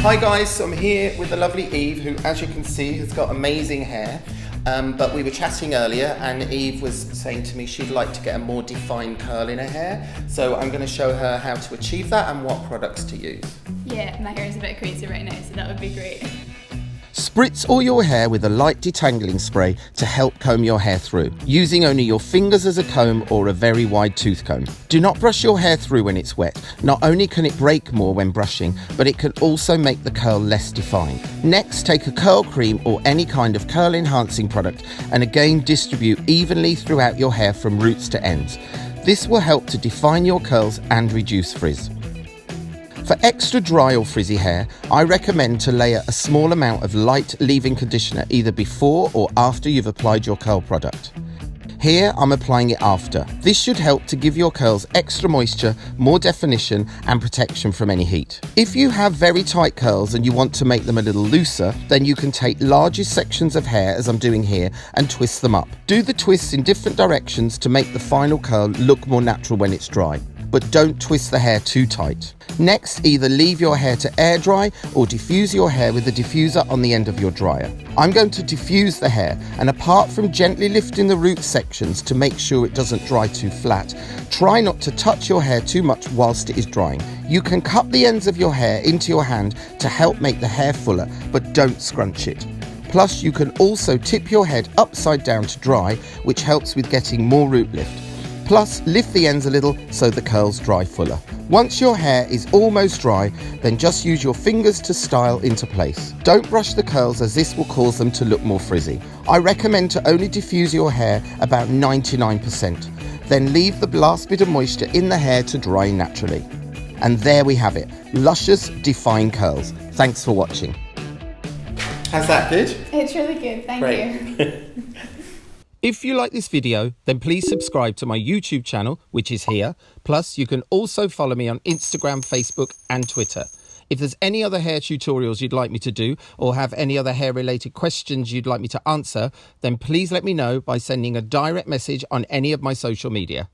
Hi guys, so I'm here with the lovely Eve, who as you can see has got amazing hair. But we were chatting earlier and Eve was saying to me she'd like to get a more defined curl in her hair. So I'm going to show her how to achieve that and what products to use. Yeah, my hair is a bit crazy right now, so that would be great. Spritz all your hair with a light detangling spray to help comb your hair through, using only your fingers as a comb or a very wide tooth comb. Do not brush your hair through when it's wet. Not only can it break more when brushing, but it can also make the curl less defined. Next, take a curl cream or any kind of curl enhancing product and again distribute evenly throughout your hair from roots to ends. This will help to define your curls and reduce frizz. For extra dry or frizzy hair, I recommend to layer a small amount of light leave-in conditioner either before or after you've applied your curl product. Here I'm applying it after. This should help to give your curls extra moisture, more definition and protection from any heat. If you have very tight curls and you want to make them a little looser, then you can take larger sections of hair, as I'm doing here, and twist them up. Do the twists in different directions to make the final curl look more natural when it's dry, but don't twist the hair too tight. Next, either leave your hair to air dry or diffuse your hair with the diffuser on the end of your dryer. I'm going to diffuse the hair, and apart from gently lifting the root sections to make sure it doesn't dry too flat, try not to touch your hair too much whilst it is drying. You can cup the ends of your hair into your hand to help make the hair fuller, but don't scrunch it. Plus, you can also tip your head upside down to dry, which helps with getting more root lift. Plus, lift the ends a little so the curls dry fuller. Once your hair is almost dry, then just use your fingers to style into place. Don't brush the curls, as this will cause them to look more frizzy. I recommend to only diffuse your hair about 99%. Then leave the last bit of moisture in the hair to dry naturally. And there we have it, luscious, defined curls. Thanks for watching. How's that, good? It's really good, thank you. Great. If you like this video, then please subscribe to my YouTube channel, which is here. Plus, you can also follow me on Instagram, Facebook and Twitter. If there's any other hair tutorials you'd like me to do or have any other hair related questions you'd like me to answer, then please let me know by sending a direct message on any of my social media.